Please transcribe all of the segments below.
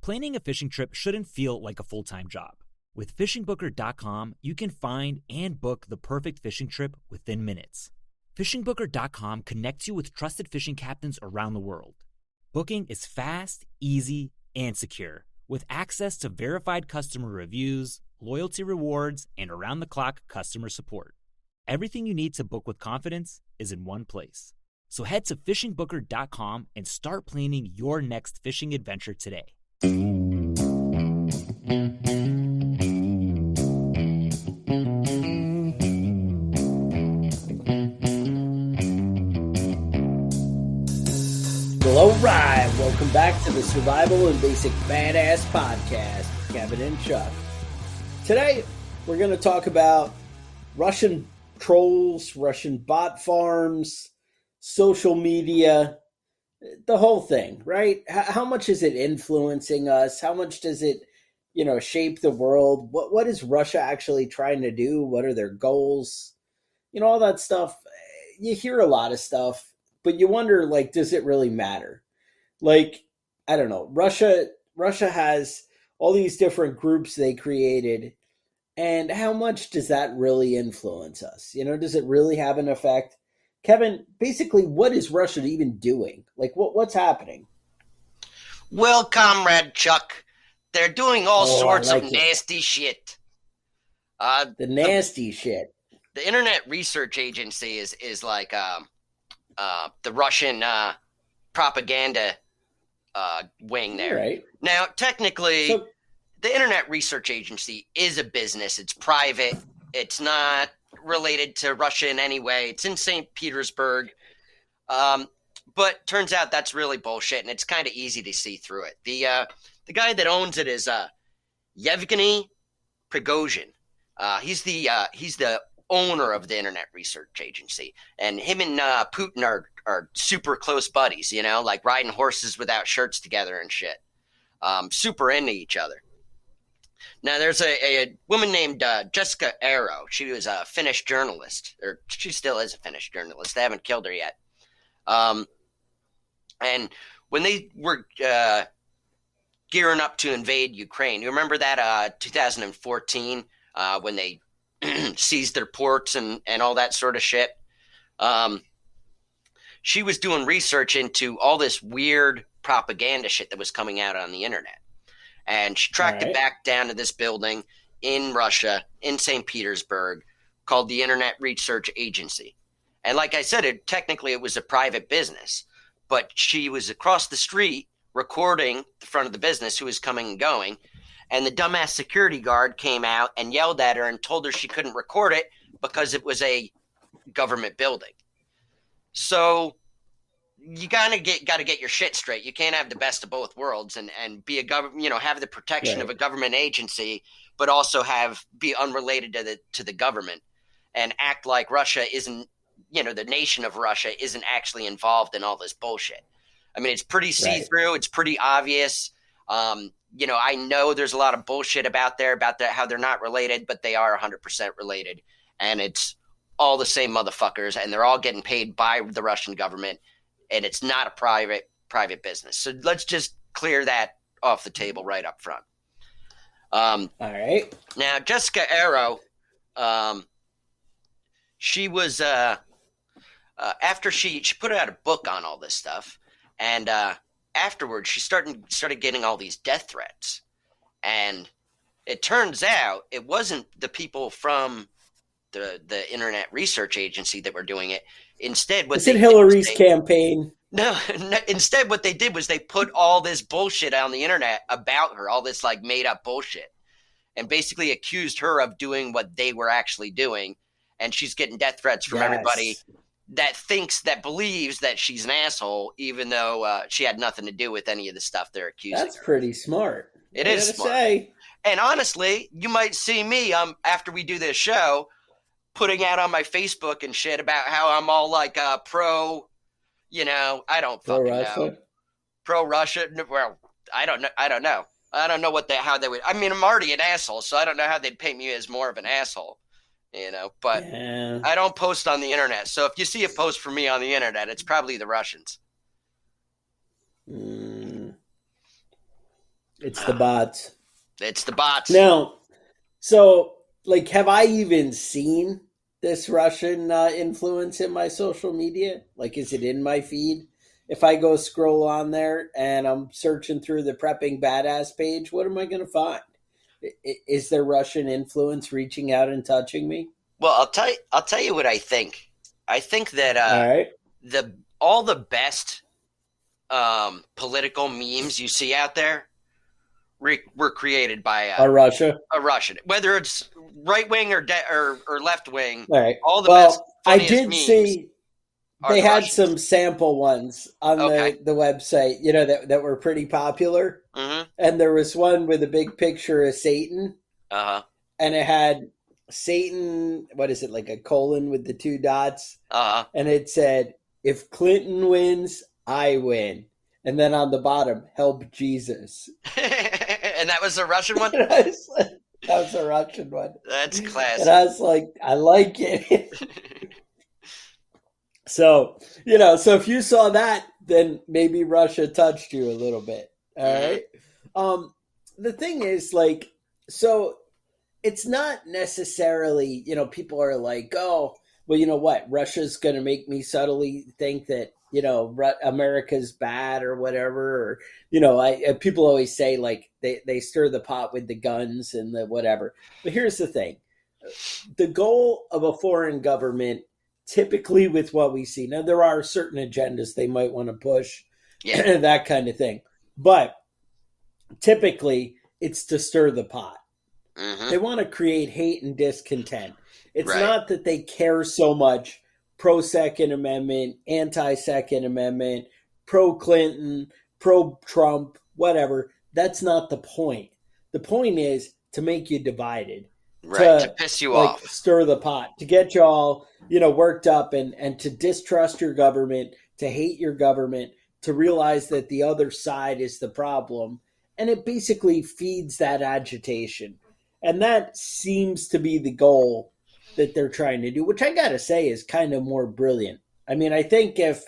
Planning a fishing trip shouldn't feel like a full-time job. With FishingBooker.com, you can find and book the perfect fishing trip within minutes. FishingBooker.com connects you with trusted fishing captains around the world. Booking is fast, easy, and secure, with access to verified customer reviews, loyalty rewards, and around-the-clock customer support. Everything you need to book with confidence is in one place. So head to FishingBooker.com and start planning your next fishing adventure today. Well, all right. Welcome back to the Survival and Basic Badass Podcast, Kevin and Chuck. Today, we're going to talk about Russian trolls, Russian bot farms, social media, the whole thing, right? How much is it influencing us? How much does it, shape the world? What is Russia actually trying to do? What are their goals? All that stuff. You hear a lot of stuff, but you wonder, does it really matter? I don't know. Russia has all these different groups they created, and how much does that really influence us? Does it really have an effect? Kevin, basically, what is Russia even doing? What's happening? Well, Comrade Chuck, they're doing all sorts of nasty shit. The nasty shit. The Internet Research Agency is like the Russian propaganda wing there. Right. Now, technically, the Internet Research Agency is a business. It's private. It's not related to Russia in any way. It's in St. Petersburg. But turns out that's really bullshit, and it's kind of easy to see through it. The guy that owns it is Yevgeny Prigozhin. He's the owner of the Internet Research Agency, and him and Putin are super close buddies, like riding horses without shirts together and shit. Super into each other. Now, there's a woman named Jessica Arrow. She was a Finnish journalist, or she still is a Finnish journalist. They haven't killed her yet. And when they were gearing up to invade Ukraine, you remember that 2014 when they seized their ports and all that sort of shit? She was doing research into all this weird propaganda shit that was coming out on the internet. And she tracked it back down to this building in Russia, in St. Petersburg, called the Internet Research Agency. And like I said, technically it was a private business, but she was across the street recording the front of the business who was coming and going. And the dumbass security guard came out and yelled at her and told her she couldn't record it because it was a government building. So you got to get your shit straight. You can't have the best of both worlds and be a government, have the protection of a government agency, but also be unrelated to the government and act like Russia isn't, the nation of Russia isn't actually involved in all this bullshit. I mean, it's pretty see-through. It's pretty obvious. I know there's a lot of bullshit about how they're not related, but they are 100% related. And it's all the same motherfuckers, and they're all getting paid by the Russian government. And it's not a private business. So let's just clear that off the table right up front. All right. Now, Jessica Arrow, she was after she put out a book on all this stuff, and afterwards she started getting all these death threats. And it turns out it wasn't the people from the Internet Research Agency that were doing it. Instead, was it Hillary's campaign? No, instead what they did was they put all this bullshit on the internet about her, all this made up bullshit, and basically accused her of doing what they were actually doing. And she's getting death threats from everybody that believes that she's an asshole, even though she had nothing to do with any of the stuff they're accusing her. That's pretty smart. It is smart. And honestly, you might see me after we do this show putting out on my Facebook and shit about how I'm all pro, I don't fucking know. Pro Russia. Well, I don't know. I don't know how they would. I mean, I'm already an asshole, so I don't know how they'd paint me as more of an asshole, but I don't post on the internet. So if you see a post from me on the internet, it's probably the Russians. It's the bots. It's the bots. Now, so like, have I even seen this Russian influence in my social media? Like, is it in my feed? If I go scroll on there and I'm searching through the Prepping Badass page, what am I going to find? Is there Russian influence reaching out and touching me? Well, I'll tell you what I think. I think that All right. all the best political memes you see out there were created by Russia. A Russian, whether it's right wing or left wing. All right. All the best. I did see they had Russians. some sample ones on the website, that were pretty popular. Mm-hmm. And there was one with a big picture of Satan. Uh-huh. And it had Satan, what is it, like a colon with the 2 dots? Uh-huh. And it said, if Clinton wins, I win. And then on the bottom, help Jesus. And that was a Russian one? That was a Russian one. That's classic. And I was like, I like it. So if you saw that, then maybe Russia touched you a little bit. All right. The thing is, like, so it's not necessarily, people are like, oh, well, you know what? Russia's going to make me subtly think that, America's bad or whatever. Or, people always say, like, they stir the pot with the guns and the whatever. But here's the thing. The goal of a foreign government, typically with what we see, now there are certain agendas they might want to push, that kind of thing. But typically, it's to stir the pot. Mm-hmm. They want to create hate and discontent. It's not that they care so much pro-Second Amendment, anti-Second Amendment, pro-Clinton, pro-Trump, whatever. That's not the point. The point is to make you divided. To piss you off. Stir the pot. To get you all, worked up and to distrust your government, to hate your government, to realize that the other side is the problem. And it basically feeds that agitation. And that seems to be the goal that they're trying to do, which I got to say is kind of more brilliant. I mean, I think if,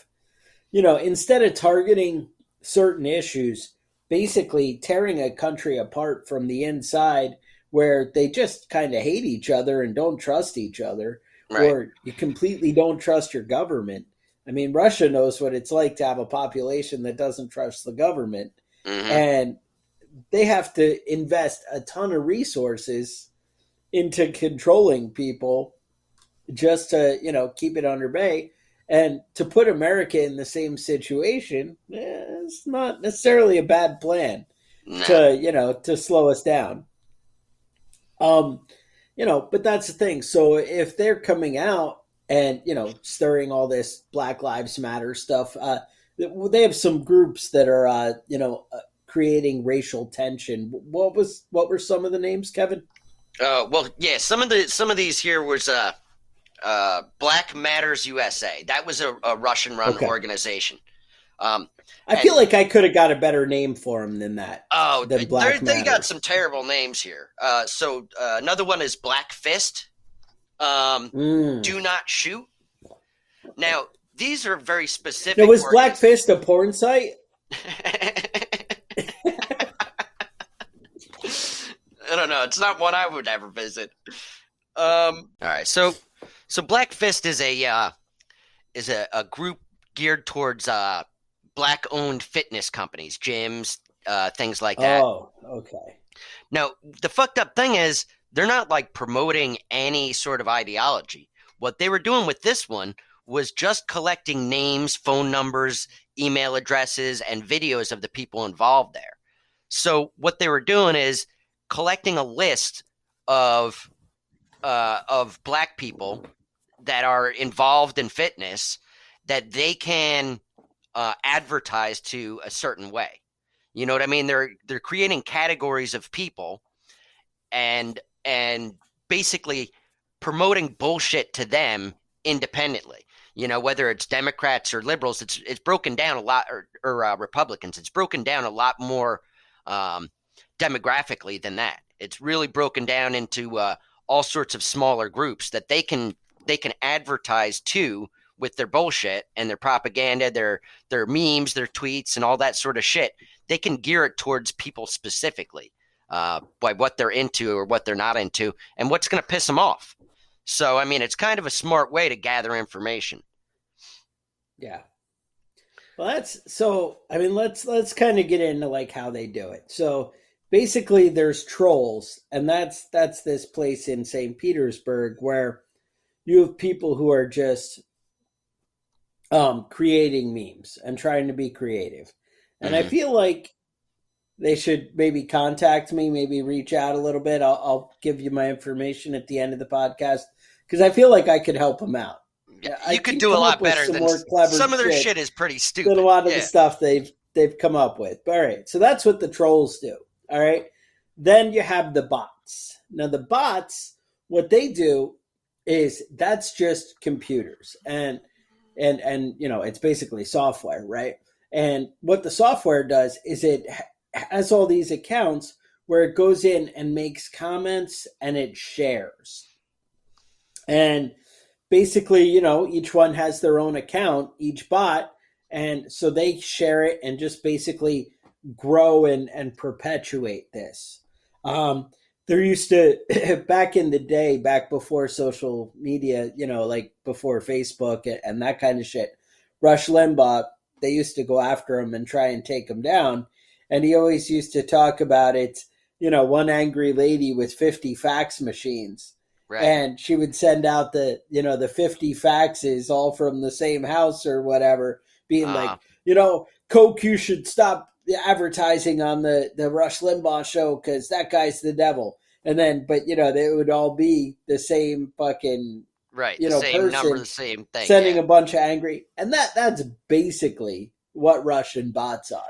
instead of targeting certain issues, basically tearing a country apart from the inside where they just kind of hate each other and don't trust each other, or you completely don't trust your government. I mean, Russia knows what it's like to have a population that doesn't trust the government. Mm-hmm. And they have to invest a ton of resources into controlling people just to, keep it under bay. And to put America in the same situation, it's not necessarily a bad plan to slow us down. But that's the thing. So if they're coming out and, stirring all this Black Lives Matter stuff, they have some groups that are, creating racial tension. What were some of the names, Kevin? Well, yeah, some of these here was Black Matters USA. That was a Russian-run organization. I feel like I could have got a better name for them than that. Oh, they got some terrible names here. So another one is Black Fist. Do Not Shoot. Now, these are very specific. Now, was Black Fist a porn site? I don't know. It's not one I would ever visit. All right. So Black Fist is a group geared towards Black-owned fitness companies, gyms, things like that. Oh, okay. Now, the fucked up thing is they're not like promoting any sort of ideology. What they were doing with this one was just collecting names, phone numbers, email addresses, and videos of the people involved there. So what they were doing is collecting a list of Black people that are involved in fitness that they can advertise to a certain way. You know what I mean? They're creating categories of people and basically promoting bullshit to them independently. Whether it's Democrats or liberals, it's broken down a lot, or Republicans. It's broken down a lot more demographically than that. It's really broken down into all sorts of smaller groups that they can advertise to with their bullshit and their propaganda, their memes, their tweets, and all that sort of shit. they can gear it towards people specifically, by what they're into or what they're not into and what's going to piss them off. So, I mean, it's kind of a smart way to gather information. Yeah. Well, let's kind of get into like how they do it. So basically there's trolls, and that's this place in St. Petersburg where you have people who are just creating memes and trying to be creative. And I feel like they should maybe contact me, maybe reach out a little bit. I'll give you my information at the end of the podcast because I feel like I could help them out. You could do a lot better than some of their shit is pretty stupid. Than a lot of the stuff they've come up with. All right, so that's what the trolls do. All right, then you have the bots. Now the bots, what they do is that's just computers and it's basically software, right? And what the software does is it has all these accounts where it goes in and makes comments and it shares. And basically, each one has their own account, each bot. And so they share it and just basically grow and perpetuate this. There used to, back in the day, back before social media, like before Facebook and that kind of shit, Rush Limbaugh, they used to go after him and try and take him down. And he always used to talk about it, one angry lady with 50 fax machines. Right. And she would send out the 50 faxes all from the same house or whatever, being like, Coke, you should stop advertising on the Rush Limbaugh show because that guy's the devil. And then, but they would all be the same fucking the same person, number, the same thing, sending a bunch of angry, and that's basically what Russian bots are.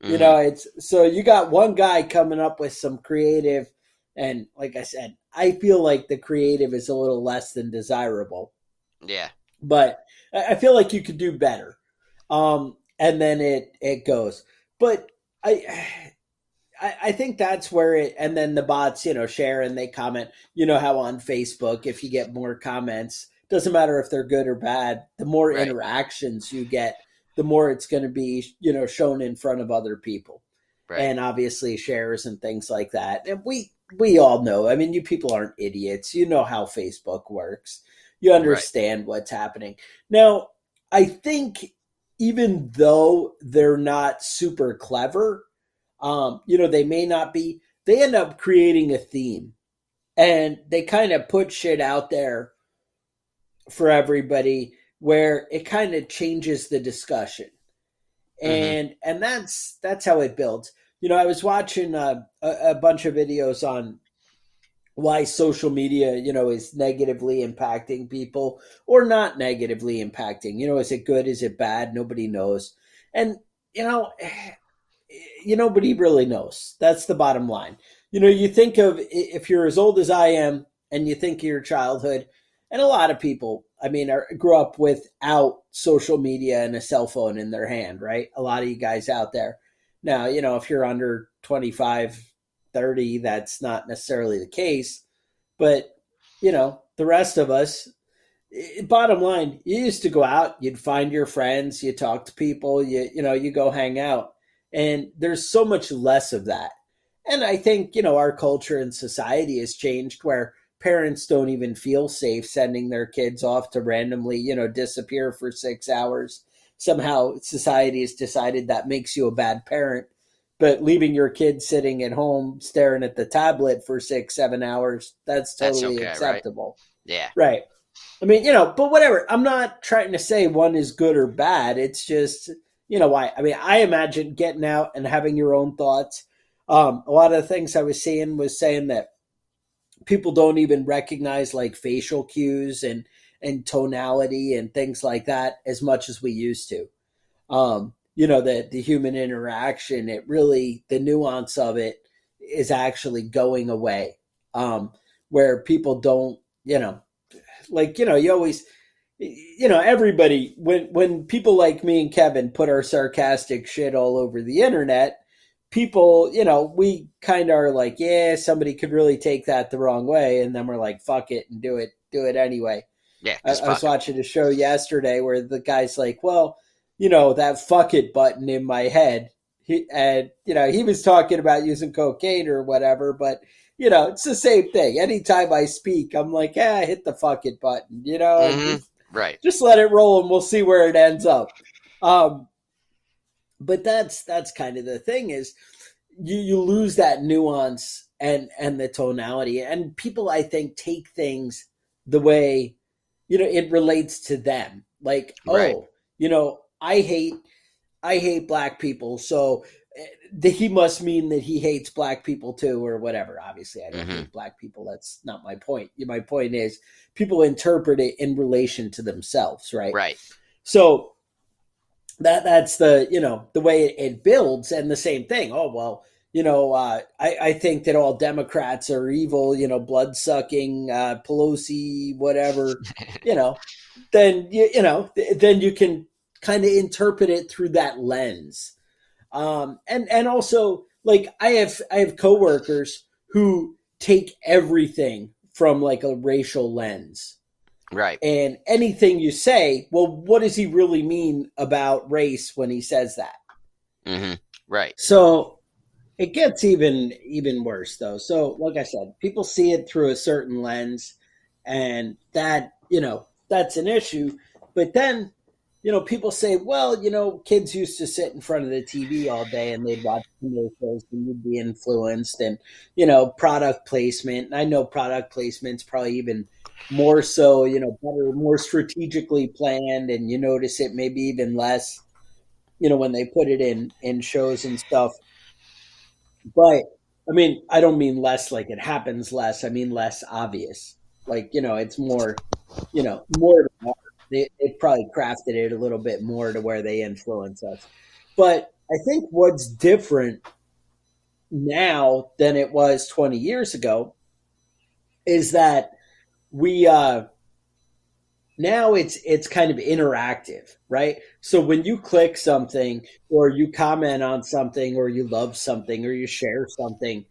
It's so you got one guy coming up with some creative, and like I said, I feel like the creative is a little less than desirable. Yeah, but I feel like you could do better. And then it goes, but I think that's where it, and then the bots, share and they comment, how on Facebook, if you get more comments, doesn't matter if they're good or bad, the more interactions you get, the more it's going to be, shown in front of other people. Right. And obviously shares and things like that. And we all know, I mean, you people aren't idiots. You know how Facebook works. You understand what's happening. Now, I think even though they're not super clever, they may not be, they end up creating a theme and they kind of put shit out there for everybody where it kind of changes the discussion. And that's how it builds. I was watching a bunch of videos on why social media, is negatively impacting people or not negatively impacting. Is it good? Is it bad? Nobody knows. And, nobody really knows. That's the bottom line. You think of, if you're as old as I am and you think of your childhood, and a lot of people, grew up without social media and a cell phone in their hand, right? A lot of you guys out there. Now, if you're under 25, 30, that's not necessarily the case. But, the rest of us, bottom line, you used to go out, you'd find your friends, you talk to people, you go hang out. And there's so much less of that. And I think, our culture and society has changed where parents don't even feel safe sending their kids off to randomly, disappear for 6 hours. Somehow society has decided that makes you a bad parent, but leaving your kid sitting at home staring at the tablet for 6-7 hours, that's totally okay, acceptable. Right? Yeah. Right. But whatever. I'm not trying to say one is good or bad. It's just, why? I imagine getting out and having your own thoughts. A lot of the things I was seeing was saying that people don't even recognize like facial cues and tonality and things like that as much as we used to. The human interaction, the nuance of it is actually going away. Where people don't, you always, everybody, when people like me and Kevin put our sarcastic shit all over the internet, people, we kind of are like, yeah, somebody could really take that the wrong way. And then we're like, fuck it and do it anyway. Yeah. I was watching a show yesterday where the guy's like, well, that fuck it button in my head he was talking about using cocaine or whatever, but it's the same thing. Anytime I speak, I'm like, hit the fucking button, Mm-hmm. Right. Just let it roll and we'll see where it ends up. But that's kind of the thing is you lose that nuance and the tonality, and people, I think, take things the way, it relates to them. Like, right. I hate black people, so he must mean that he hates black people too, or whatever. Obviously, I don't hate black people. That's not my point. My point is people interpret it in relation to themselves, right? Right. So that's the the way it builds, and the same thing. Oh, well, I think that all Democrats are evil, blood sucking, Pelosi, whatever, then then you can kind of interpret it through that lens. And also, like, I have coworkers who take everything from like a racial lens. Right. And anything you say, well, what does he really mean about race when he says that? Mm-hmm. Right. So it gets even worse, though. So, like I said, people see it through a certain lens, and that, that's an issue. But then, people say, well, kids used to sit in front of the TV all day and they'd watch commercials and you'd be influenced, and, product placement. And I know product placement's probably even more so, better, more strategically planned, and you notice it maybe even less, when they put it in shows and stuff. But I mean, I don't mean less like it happens less. I mean less obvious. Like, it's more, more. They probably crafted it a little bit more to where they influence us. But I think what's different now than it was 20 years ago is that we now it's kind of interactive, right? So when you click something or you comment on something or you love something or you share something,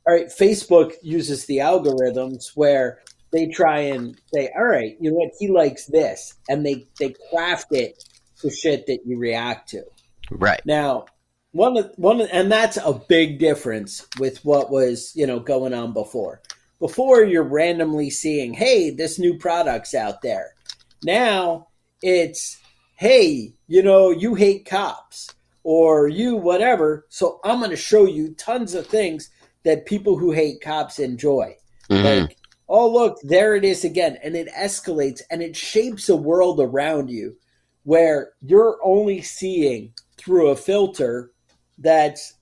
all right, Facebook uses the algorithms where they try and say, all right, you know what, he likes this, and they craft it to shit that you react to. Right. Now, and that's a big difference with what was, going on before. Before, you're randomly seeing, hey, this new product's out there. Now it's, hey, you hate cops or you whatever, so I'm going to show you tons of things that people who hate cops enjoy. Mm-hmm. Like, oh, look, there it is again. And it escalates and it shapes a world around you where you're only seeing through a filter that's,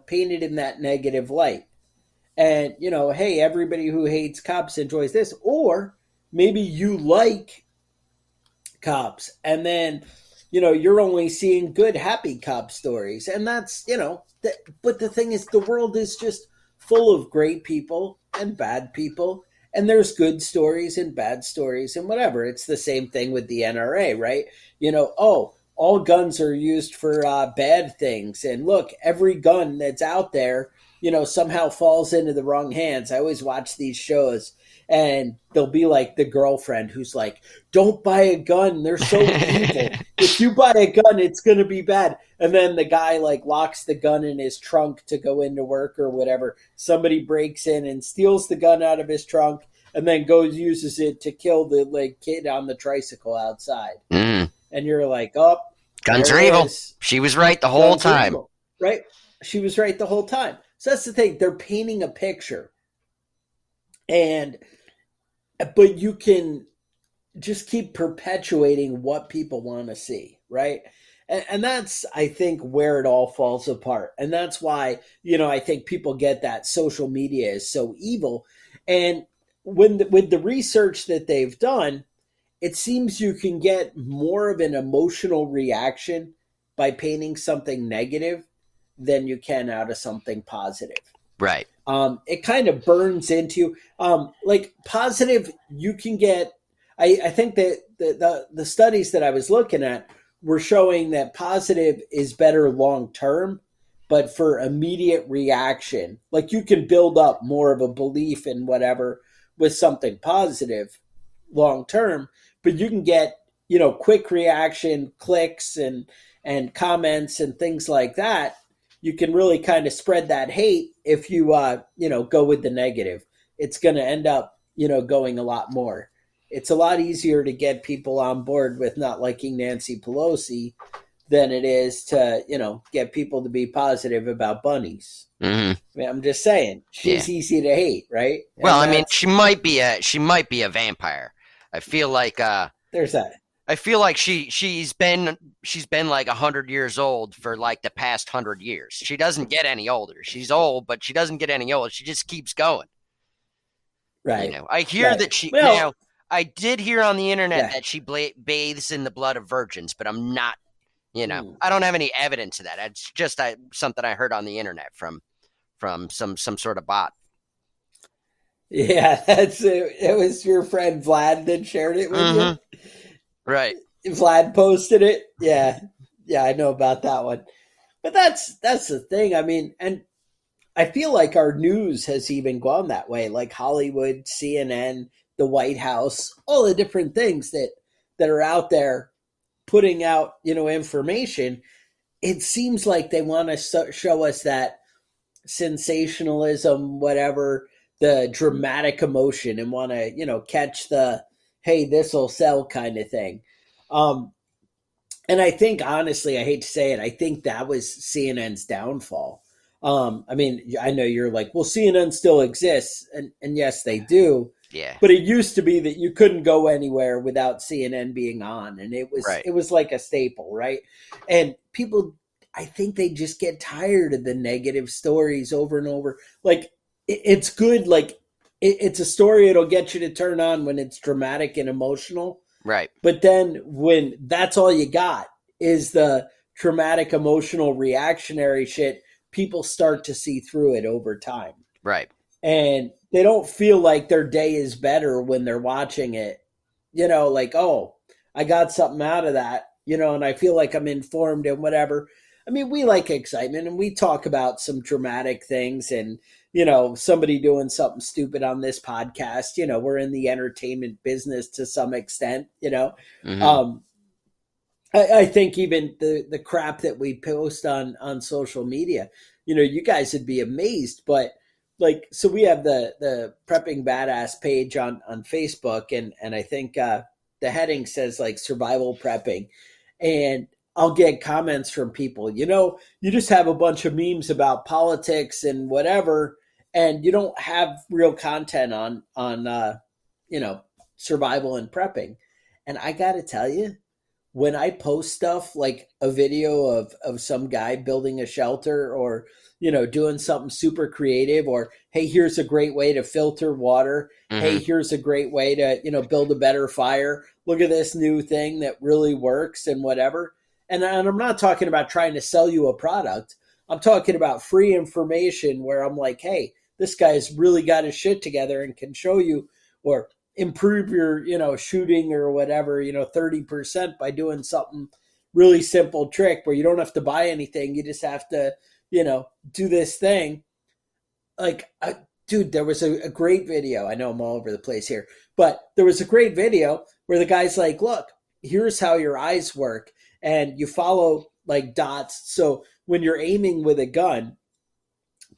painted in that negative light. And, hey, everybody who hates cops enjoys this. Or maybe you like cops and then, you're only seeing good, happy cop stories. And that's, but the thing is, the world is just full of great people and bad people. And there's good stories and bad stories and whatever. It's the same thing with the NRA, right? All guns are used for bad things. And look, every gun that's out there, somehow falls into the wrong hands. I always watch these shows and there'll be like the girlfriend who's like, don't buy a gun. They're so evil. If you buy a gun, it's going to be bad. And then the guy like locks the gun in his trunk to go into work or whatever. Somebody breaks in and steals the gun out of his trunk and then uses it to kill the like kid on the tricycle outside. Mm. And you're like, oh, guns are evil. She was right the whole time. Right? She was right the whole time. So that's the thing. They're painting a picture. But you can just keep perpetuating what people want to see, right? And that's, I think, where it all falls apart. And that's why, I think people get that social media is so evil. And with the research that they've done, it seems you can get more of an emotional reaction by painting something negative than you can out of something positive. Right. It kind of burns into like positive. You can get. I think that the studies that I was looking at were showing that positive is better long term, but for immediate reaction, like you can build up more of a belief in whatever with something positive long term, but you can get quick reaction clicks and and comments and things like that, you can really kind of spread that hate if you, go with the negative. It's going to end up, going a lot more. It's a lot easier to get people on board with not liking Nancy Pelosi than it is to, get people to be positive about bunnies. Mm-hmm. I mean, I'm just saying, she's easy to hate, right? Well, I mean, she might be a vampire. I feel like there's that. I feel like she's been like 100 years old for like the past 100 years. She doesn't get any older. She's old, but she doesn't get any older. She just keeps going. Right. I hear that she now. I did hear on the internet that she bathes in the blood of virgins, but I'm not. I don't have any evidence of that. It's just something I heard on the internet from some sort of bot. Yeah, it was your friend Vlad that shared it with you. Right. Vlad posted it. Yeah, I know about that one. But that's the thing. I mean, and I feel like our news has even gone that way, like Hollywood, CNN, the White House, all the different things that are out there putting out, information. It seems like they want to show us that sensationalism, whatever, the dramatic emotion, and want to, catch the, hey, this will sell kind of thing. And I think, honestly, I hate to say it, I think that was CNN's downfall. I mean, I know you're like, well, CNN still exists. And yes, they do. Yeah. But it used to be that you couldn't go anywhere without CNN being on. And it was like a staple, right? And people, I think they just get tired of the negative stories over and over. Like, it's good. Like, it's a story it'll get you to turn on when it's dramatic and emotional. Right. But then when that's all you got is the traumatic, emotional, reactionary shit, people start to see through it over time. Right. And they don't feel like their day is better when they're watching it. Like, oh, I got something out of that, and I feel like I'm informed and whatever. I mean, we like excitement and we talk about some dramatic things and, somebody doing something stupid on this podcast. We're in the entertainment business to some extent, Mm-hmm. I think even the crap that we post on social media, you guys would be amazed. But like, so we have the Prepping Badass page on Facebook, and I think the heading says like survival prepping, and I'll get comments from people, you just have a bunch of memes about politics and whatever, and you don't have real content on survival and prepping. And I got to tell you, when I post stuff like a video of some guy building a shelter or, doing something super creative, or, hey, here's a great way to filter water. Mm-hmm. Hey, here's a great way to, build a better fire. Look at this new thing that really works and whatever. And I'm not talking about trying to sell you a product. I'm talking about free information where I'm like, hey, this guy's really got his shit together and can show you or improve your, shooting or whatever, 30% by doing something really simple trick where you don't have to buy anything. You just have to, do this thing. Like, dude, there was a great video. I know I'm all over the place here, but there was a great video where the guy's like, look, here's how your eyes work. And you follow like dots. So when you're aiming with a gun,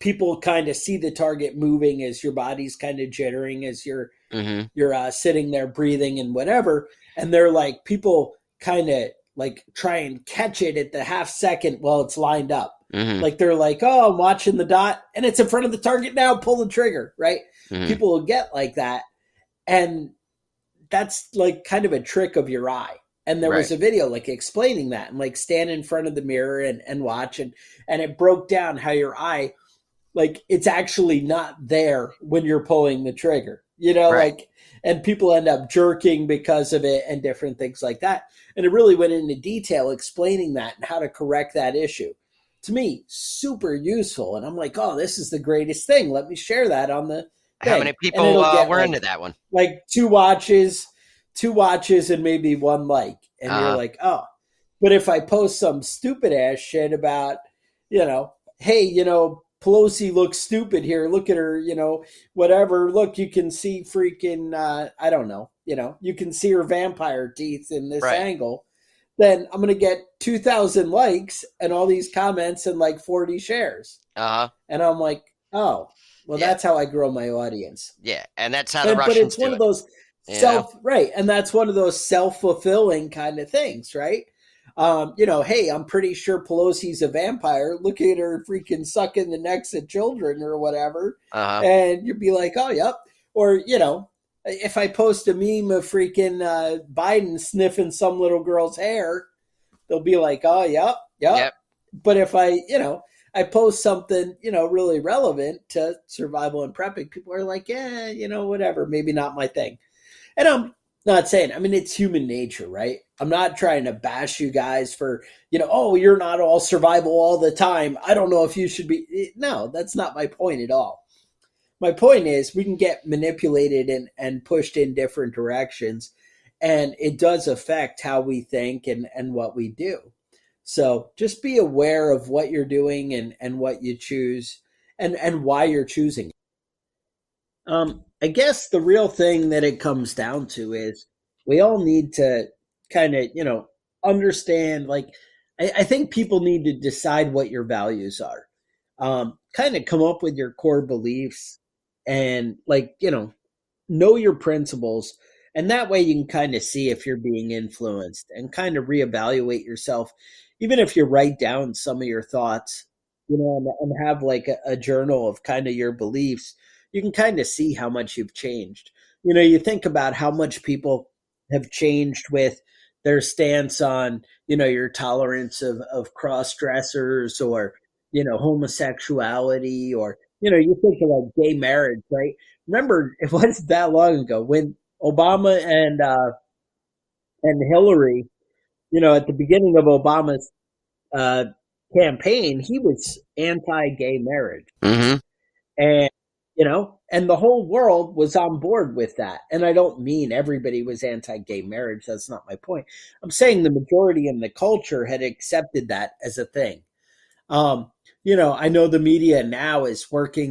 people kind of see the target moving as your body's kind of jittering as you're sitting there breathing and whatever. And they're like, people kind of like try and catch it at the half second while it's lined up. Mm-hmm. Like they're like, oh, I'm watching the dot and it's in front of the target now, pull the trigger, right? Mm-hmm. People will get like that. And that's like kind of a trick of your eye. And there was a video like explaining that and like stand in front of the mirror and watch. And it broke down how your eye, like it's actually not there when you're pulling the trigger, like, and people end up jerking because of it and different things like that. And it really went into detail explaining that and how to correct that issue. To me, super useful. And I'm like, oh, this is the greatest thing. Let me share that on the thing. How many people were into that one? Like two watches and maybe one like. And you're like, oh. But if I post some stupid ass shit about, hey, Pelosi looks stupid here. Look at her, whatever. Look, you can see freaking, I don't know, you can see her vampire teeth in this angle. then I'm going to get 2,000 likes and all these comments and like 40 shares. Uh-huh. And I'm like, oh, well, that's how I grow my audience. Yeah, and that's how the Russians But it's one of those right, and that's one of those self-fulfilling kind of things, right? Hey, I'm pretty sure Pelosi's a vampire. Look at her freaking sucking the necks of children or whatever. And you'd be like, oh, yep. Or, if I post a meme of freaking Biden sniffing some little girl's hair, they'll be like, oh, yep. But if I post something, really relevant to survival and prepping, people are like, yeah, whatever, maybe not my thing. And I'm not saying, it's human nature, right? I'm not trying to bash you guys for, oh, you're not all survival all the time. I don't know if you should be. No, that's not my point at all. My point is we can get manipulated and pushed in different directions, and it does affect how we think and what we do. So just be aware of what you're doing and what you choose and why you're choosing it. I guess the real thing that it comes down to is we all need to kind of, understand, like, I think people need to decide what your values are. Kind of come up with your core beliefs and, like, know your principles. And that way you can kind of see if you're being influenced and kind of reevaluate yourself. Even if you write down some of your thoughts, and have like a journal of kind of your beliefs, you can kind of see how much you've changed. You think about how much people have changed with their stance on, your tolerance of cross-dressers or, homosexuality, or, you think of like gay marriage, right? Remember, it wasn't that long ago when Obama and Hillary, at the beginning of Obama's campaign, he was anti-gay marriage. Mm-hmm. And, and the whole world was on board with that. And I don't mean everybody was anti-gay marriage. That's not my point. I'm saying the majority in the culture had accepted that as a thing. I know the media now is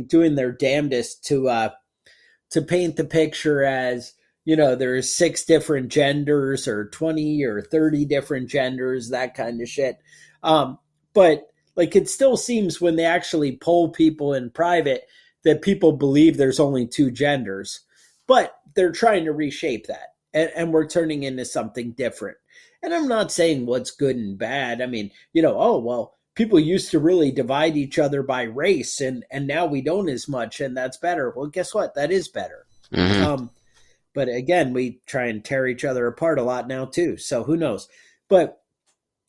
doing their damnedest to paint the picture as, there's 6 different genders or 20 or 30 different genders, that kind of shit. But like, it still seems when they actually poll people in private that people believe there's only 2 genders, but they're trying to reshape that. And we're turning into something different. And I'm not saying what's good and bad. People used to really divide each other by race, and now we don't as much, and that's better. Well, guess what? That is better. Mm-hmm. But again, we try and tear each other apart a lot now too. So who knows? But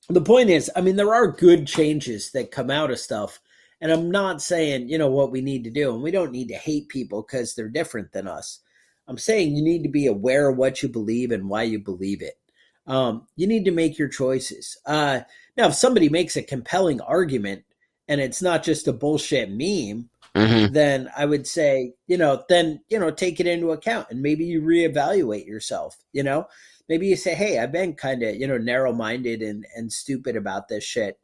the point is, there are good changes that come out of stuff. And I'm not saying, what we need to do. And we don't need to hate people because they're different than us. I'm saying you need to be aware of what you believe and why you believe it. You need to make your choices. Now, if somebody makes a compelling argument and it's not just a bullshit meme, mm-hmm. then I would say, take it into account and maybe you reevaluate yourself. Maybe you say, hey, I've been kind of, narrow-minded and stupid about this shit.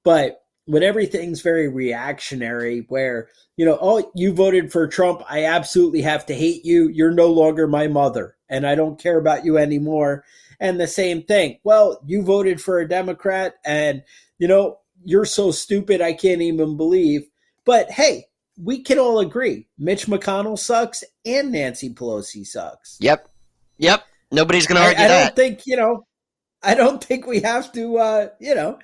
But when everything's very reactionary, where, oh, you voted for Trump, I absolutely have to hate you. You're no longer my mother, and I don't care about you anymore. And the same thing. Well, you voted for a Democrat, and, you're so stupid I can't even believe. But hey, we can all agree Mitch McConnell sucks and Nancy Pelosi sucks. Yep. Nobody's going to argue that. I don't think we have to,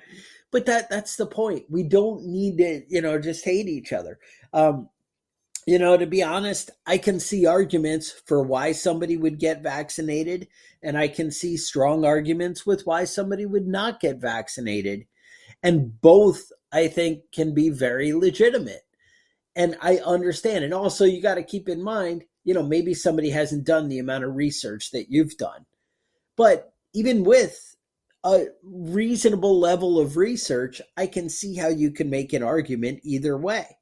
but that's the point. We don't need to, just hate each other. To be honest, I can see arguments for why somebody would get vaccinated, and I can see strong arguments with why somebody would not get vaccinated. And both, I think, can be very legitimate. And I understand. And also, you got to keep in mind, maybe somebody hasn't done the amount of research that you've done. But even with a reasonable level of research, I can see how you can make an argument either way.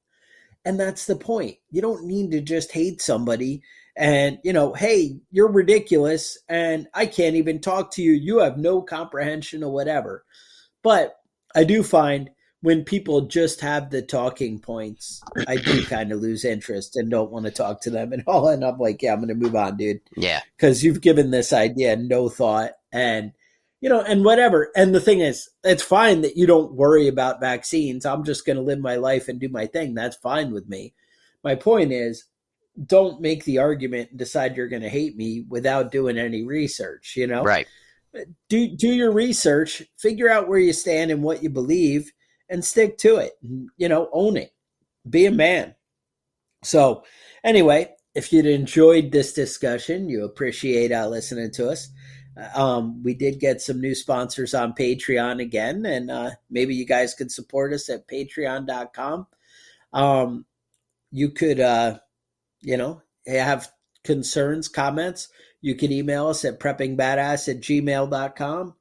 And that's the point. You don't need to just hate somebody and, hey, you're ridiculous and I can't even talk to you. You have no comprehension or whatever. But I do find when people just have the talking points, I do kind of lose interest and don't want to talk to them at all. And I'm like, yeah, I'm going to move on, dude. Yeah. Because you've given this idea no thought. And and whatever. And the thing is, it's fine that you don't worry about vaccines. I'm just going to live my life and do my thing. That's fine with me. My point is, don't make the argument and decide you're going to hate me without doing any research, Right. Do your research, figure out where you stand and what you believe, and stick to it. Own it. Be a man. So anyway, if you'd enjoyed this discussion, you appreciate listening to us. We did get some new sponsors on Patreon again, and maybe you guys could support us at patreon.com. You could, have concerns, comments. You can email us at preppingbadass@gmail.com.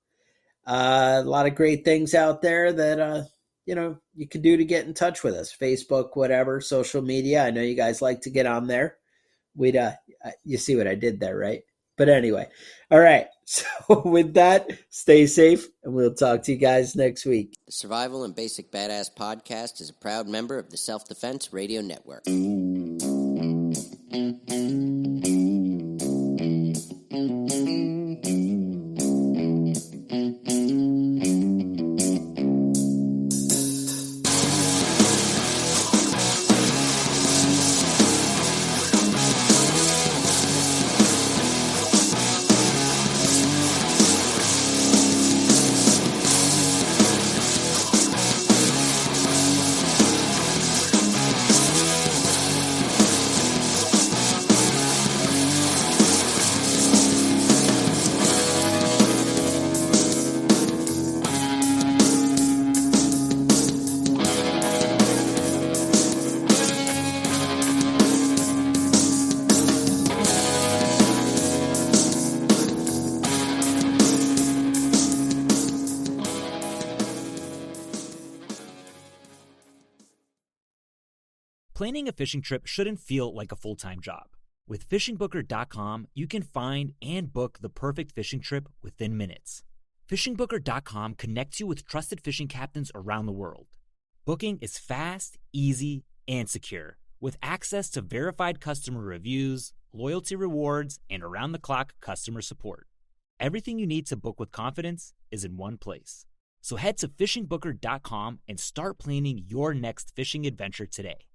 A lot of great things out there that, you can do to get in touch with us. Facebook, whatever, social media. I know you guys like to get on there. You see what I did there, right? But anyway, all right. So with that, stay safe, and we'll talk to you guys next week. The Survival and Basic Badass podcast is a proud member of the Self-Defense Radio Network. Planning a fishing trip shouldn't feel like a full-time job. With FishingBooker.com, you can find and book the perfect fishing trip within minutes. FishingBooker.com connects you with trusted fishing captains around the world. Booking is fast, easy, and secure, with access to verified customer reviews, loyalty rewards, and around-the-clock customer support. Everything you need to book with confidence is in one place. So head to FishingBooker.com and start planning your next fishing adventure today.